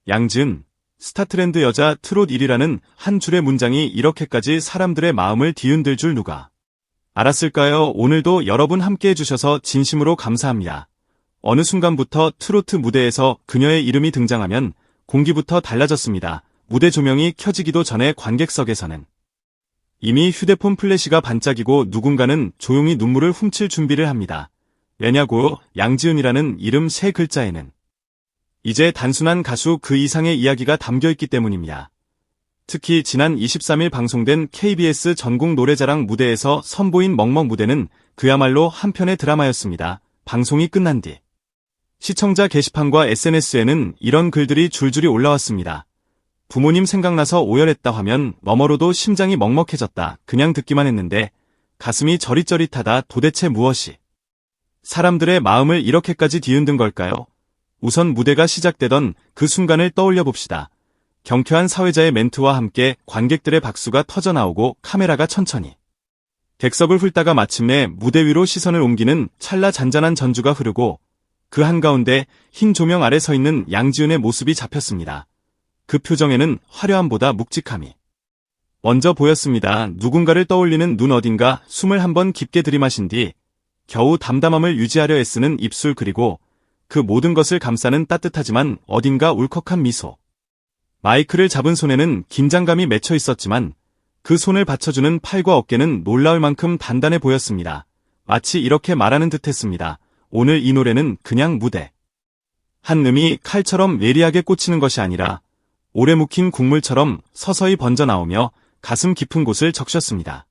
양지은, 스타트렌드 여자 트롯 1위라는 한 줄의 문장이 이렇게까지 사람들의 마음을 뒤흔들 줄 누가 알았을까요? 오늘도 여러분 함께 해주셔서 진심으로 감사합니다. 어느 순간부터 트로트 무대에서 그녀의 이름이 등장하면 공기부터 달라졌습니다. 무대 조명이 켜지기도 전에 관객석에서는 이미 휴대폰 플래시가 반짝이고 누군가는 조용히 눈물을 훔칠 준비를 합니다. 왜냐고? 양지은이라는 이름 세 글자에는 이제 단순한 가수 그 이상의 이야기가 담겨있기 때문입니다. 특히 지난 23일 방송된 KBS 전국 노래자랑 무대에서 선보인 먹먹 무대는 그야말로 한편의 드라마였습니다. 방송이 끝난 뒤 시청자 게시판과 SNS에는 이런 글들이 줄줄이 올라왔습니다. 부모님 생각나서 오열했다 하면 너머로도 심장이 먹먹해졌다. 그냥 듣기만 했는데 가슴이 저릿저릿하다. 도대체 무엇이 사람들의 마음을 이렇게까지 뒤흔든 걸까요? 우선 무대가 시작되던 그 순간을 떠올려 봅시다. 경쾌한 사회자의 멘트와 함께 관객들의 박수가 터져나오고 카메라가 천천히 객석을 훑다가 마침내 무대 위로 시선을 옮기는 찰나 잔잔한 전주가 흐르고 그 한가운데 흰 조명 아래 서 있는 양지은의 모습이 잡혔습니다. 그 표정에는 화려함보다 묵직함이 먼저 보였습니다. 누군가를 떠올리는 눈, 어딘가 숨을 한번 깊게 들이마신 뒤 겨우 담담함을 유지하려 애쓰는 입술, 그리고 그 모든 것을 감싸는 따뜻하지만 어딘가 울컥한 미소. 마이크를 잡은 손에는 긴장감이 맺혀 있었지만 그 손을 받쳐주는 팔과 어깨는 놀라울 만큼 단단해 보였습니다. 마치 이렇게 말하는 듯했습니다. 오늘 이 노래는 그냥 무대 한 음이 칼처럼 예리하게 꽂히는 것이 아니라 오래 묵힌 국물처럼 서서히 번져나오며 가슴 깊은 곳을 적셨습니다.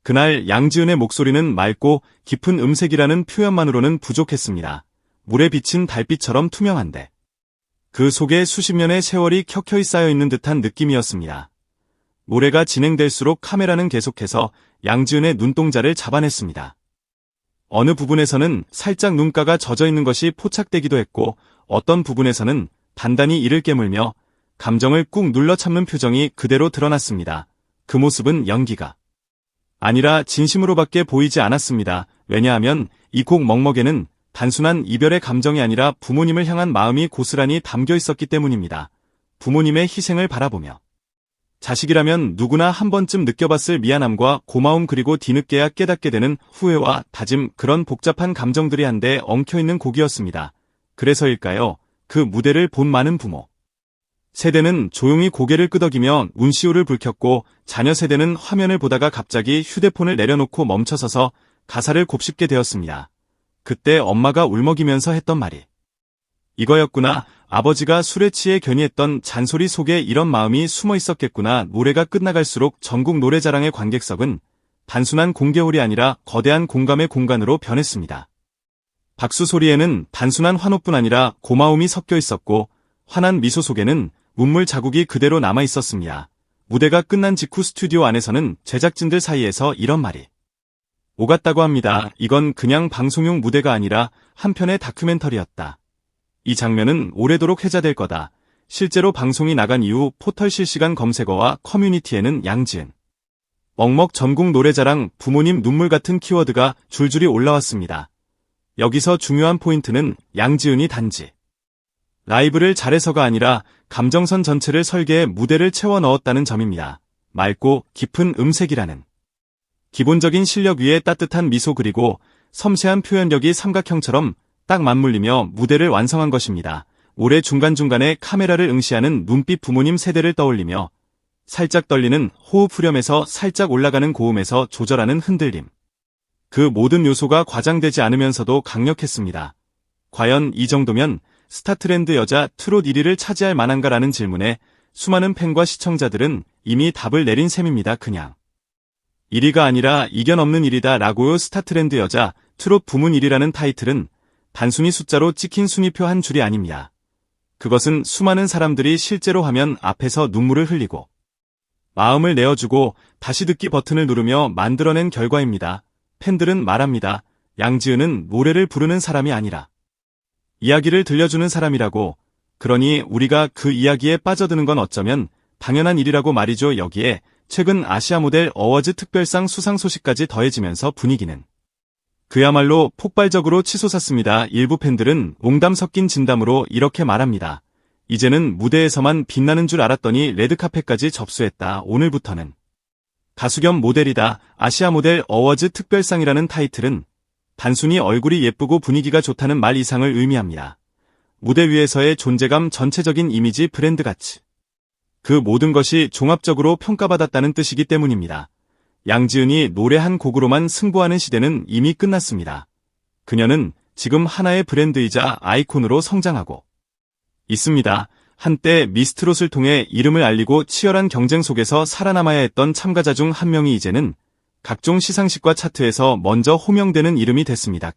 그날 양지은의 목소리는 맑고 깊은 음색이라는 표현만으로는 부족했습니다. 물에 비친 달빛처럼 투명한데 그 속에 수십 년의 세월이 켜켜이 쌓여있는 듯한 느낌이었습니다. 노래가 진행될수록 카메라는 계속해서 양지은의 눈동자를 잡아냈습니다. 어느 부분에서는 살짝 눈가가 젖어있는 것이 포착되기도 했고 어떤 부분에서는 단단히 이를 깨물며 감정을 꾹 눌러 참는 표정이 그대로 드러났습니다. 그 모습은 연기가 아니라 진심으로밖에 보이지 않았습니다. 왜냐하면 이 곡 먹먹에는 단순한 이별의 감정이 아니라 부모님을 향한 마음이 고스란히 담겨 있었기 때문입니다. 부모님의 희생을 바라보며 자식이라면 누구나 한 번쯤 느껴봤을 미안함과 고마움, 그리고 뒤늦게야 깨닫게 되는 후회와 다짐, 그런 복잡한 감정들이 한데 엉켜있는 곡이었습니다. 그래서일까요? 그 무대를 본 많은 부모 세대는 조용히 고개를 끄덕이며 운시울을 붉혔고 자녀 세대는 화면을 보다가 갑자기 휴대폰을 내려놓고 멈춰서서 가사를 곱씹게 되었습니다. 그때 엄마가 울먹이면서 했던 말이 이거였구나. 아버지가 술에 취해 괜히 했던 잔소리 속에 이런 마음이 숨어 있었겠구나. 노래가 끝나갈수록 전국 노래자랑의 관객석은 단순한 공개홀이 아니라 거대한 공감의 공간으로 변했습니다. 박수 소리에는 단순한 환호뿐 아니라 고마움이 섞여 있었고 환한 미소 속에는 문물 자국이 그대로 남아 있었습니다. 무대가 끝난 직후 스튜디오 안에서는 제작진들 사이에서 이런 말이 오갔다고 합니다. 이건 그냥 방송용 무대가 아니라 한편의 다큐멘터리였다. 이 장면은 오래도록 회자될 거다. 실제로 방송이 나간 이후 포털 실시간 검색어와 커뮤니티에는 양지은, 먹먹 전국 노래자랑, 부모님 눈물 같은 키워드가 줄줄이 올라왔습니다. 여기서 중요한 포인트는 양지은이 단지 라이브를 잘해서가 아니라 감정선 전체를 설계해 무대를 채워 넣었다는 점입니다. 맑고 깊은 음색이라는 기본적인 실력 위에 따뜻한 미소, 그리고 섬세한 표현력이 삼각형처럼 딱 맞물리며 무대를 완성한 것입니다. 올해 중간중간에 카메라를 응시하는 눈빛, 부모님 세대를 떠올리며 살짝 떨리는 호흡, 후렴에서 살짝 올라가는 고음에서 조절하는 흔들림. 그 모든 요소가 과장되지 않으면서도 강력했습니다. 과연 이 정도면 스타트렌드 여자 트롯 1위를 차지할 만한가라는 질문에 수많은 팬과 시청자들은 이미 답을 내린 셈입니다. 그냥 1위가 아니라 이견없는 1위다 라고요. 스타트렌드 여자 트롯 부문 1위라는 타이틀은 단순히 숫자로 찍힌 순위표 한 줄이 아닙니다. 그것은 수많은 사람들이 실제로 화면 앞에서 눈물을 흘리고 마음을 내어주고 다시 듣기 버튼을 누르며 만들어낸 결과입니다. 팬들은 말합니다. 양지은은 노래를 부르는 사람이 아니라 이야기를 들려주는 사람이라고. 그러니 우리가 그 이야기에 빠져드는 건 어쩌면 당연한 일이라고 말이죠. 여기에 최근 아시아 모델 어워즈 특별상 수상 소식까지 더해지면서 분위기는 그야말로 폭발적으로 치솟았습니다. 일부 팬들은 농담 섞인 진담으로 이렇게 말합니다. 이제는 무대에서만 빛나는 줄 알았더니 레드카펫까지 접수했다. 오늘부터는 가수 겸 모델이다. 아시아 모델 어워즈 특별상이라는 타이틀은 단순히 얼굴이 예쁘고 분위기가 좋다는 말 이상을 의미합니다. 무대 위에서의 존재감, 전체적인 이미지, 브랜드 가치. 그 모든 것이 종합적으로 평가받았다는 뜻이기 때문입니다. 양지은이 노래 한 곡으로만 승부하는 시대는 이미 끝났습니다. 그녀는 지금 하나의 브랜드이자 아이콘으로 성장하고 있습니다. 한때 미스트롯을 통해 이름을 알리고 치열한 경쟁 속에서 살아남아야 했던 참가자 중 한 명이 이제는 각종 시상식과 차트에서 먼저 호명되는 이름이 됐습니다.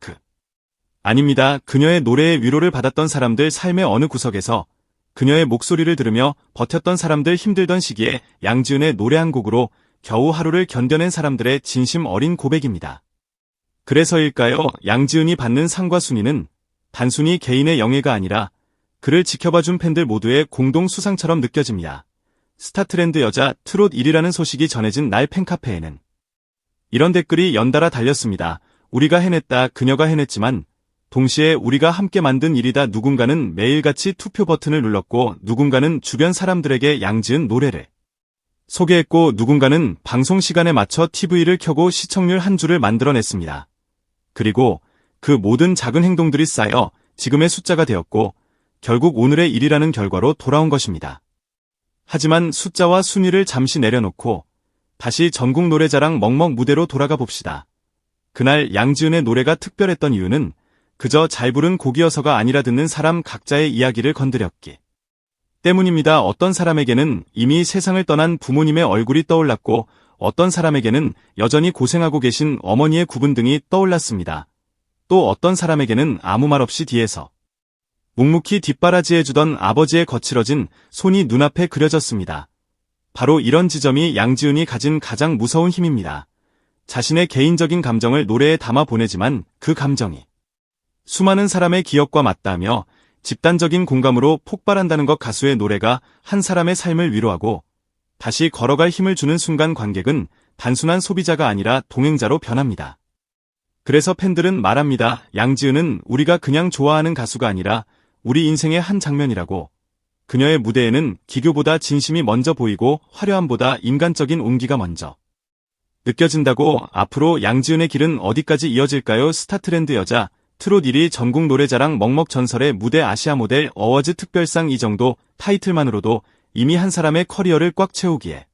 아닙니다. 그녀의 노래에 위로를 받았던 사람들, 삶의 어느 구석에서 그녀의 목소리를 들으며 버텼던 사람들, 힘들던 시기에 양지은의 노래 한 곡으로 겨우 하루를 견뎌낸 사람들의 진심 어린 고백입니다. 그래서일까요? 양지은이 받는 상과 순위는 단순히 개인의 영예가 아니라 그를 지켜봐준 팬들 모두의 공동 수상처럼 느껴집니다. 스타트렌드 여자 트롯 1위라는 소식이 전해진 날 팬카페에는 이런 댓글이 연달아 달렸습니다. 우리가 해냈다. 그녀가 해냈지만 동시에 우리가 함께 만든 일이다. 누군가는 매일같이 투표 버튼을 눌렀고 누군가는 주변 사람들에게 양지은 노래를 소개했고 누군가는 방송 시간에 맞춰 TV를 켜고 시청률 한 줄을 만들어냈습니다. 그리고 그 모든 작은 행동들이 쌓여 지금의 숫자가 되었고 결국 오늘의 일이라는 결과로 돌아온 것입니다. 하지만 숫자와 순위를 잠시 내려놓고 다시 전국 노래자랑 멍멍 무대로 돌아가 봅시다. 그날 양지은의 노래가 특별했던 이유는 그저 잘 부른 곡이어서가 아니라 듣는 사람 각자의 이야기를 건드렸기 때문입니다. 어떤 사람에게는 이미 세상을 떠난 부모님의 얼굴이 떠올랐고 어떤 사람에게는 여전히 고생하고 계신 어머니의 구분 등이 떠올랐습니다. 또 어떤 사람에게는 아무 말 없이 뒤에서 묵묵히 뒷바라지해주던 아버지의 거칠어진 손이 눈앞에 그려졌습니다. 바로 이런 지점이 양지은이 가진 가장 무서운 힘입니다. 자신의 개인적인 감정을 노래에 담아 보내지만 그 감정이 수많은 사람의 기억과 맞닿으며 집단적인 공감으로 폭발한다는 것. 가수의 노래가 한 사람의 삶을 위로하고 다시 걸어갈 힘을 주는 순간 관객은 단순한 소비자가 아니라 동행자로 변합니다. 그래서 팬들은 말합니다. 양지은은 우리가 그냥 좋아하는 가수가 아니라 우리 인생의 한 장면이라고. 그녀의 무대에는 기교보다 진심이 먼저 보이고 화려함보다 인간적인 온기가 먼저 느껴진다고. 앞으로 양지은의 길은 어디까지 이어질까요? 스타트렌드 여자 트롯 1위 전국 노래자랑 먹먹 전설의 무대 아시아 모델 어워즈 특별상. 이 정도 타이틀만으로도 이미 한 사람의 커리어를 꽉 채우기에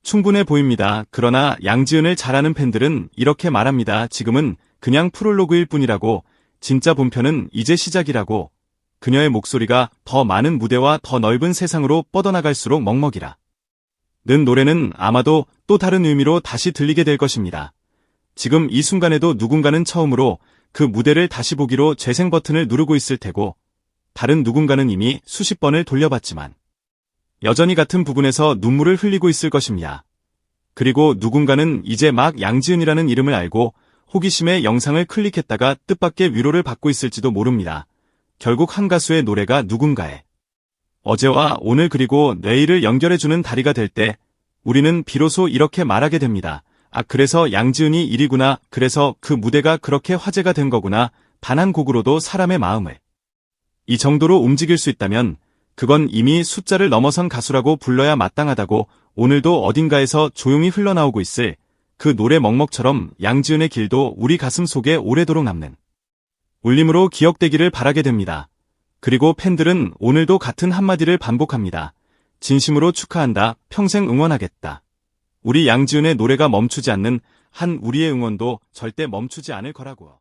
충분해 보입니다. 그러나 양지은을 잘 아는 팬들은 이렇게 말합니다. 지금은 그냥 프롤로그일 뿐이라고. 진짜 본편은 이제 시작이라고. 그녀의 목소리가 더 많은 무대와 더 넓은 세상으로 뻗어나갈수록 먹먹이라 는 노래는 아마도 또 다른 의미로 다시 들리게 될 것입니다. 지금 이 순간에도 누군가는 처음으로 그 무대를 다시 보기로 재생 버튼을 누르고 있을 테고 다른 누군가는 이미 수십 번을 돌려봤지만 여전히 같은 부분에서 눈물을 흘리고 있을 것입니다. 그리고 누군가는 이제 막 양지은이라는 이름을 알고 호기심에 영상을 클릭했다가 뜻밖의 위로를 받고 있을지도 모릅니다. 결국 한 가수의 노래가 누군가의 어제와 오늘 그리고 내일을 연결해주는 다리가 될 때 우리는 비로소 이렇게 말하게 됩니다. 아, 그래서 양지은이 1위구나. 그래서 그 무대가 그렇게 화제가 된 거구나. 단 한 곡으로도 사람의 마음을 이 정도로 움직일 수 있다면 그건 이미 숫자를 넘어선 가수라고 불러야 마땅하다고. 오늘도 어딘가에서 조용히 흘러나오고 있을 그 노래 먹먹처럼 양지은의 길도 우리 가슴 속에 오래도록 남는 울림으로 기억되기를 바라게 됩니다. 그리고 팬들은 오늘도 같은 한마디를 반복합니다. 진심으로 축하한다. 평생 응원하겠다. 우리 양지은의 노래가 멈추지 않는 한 우리의 응원도 절대 멈추지 않을 거라고요.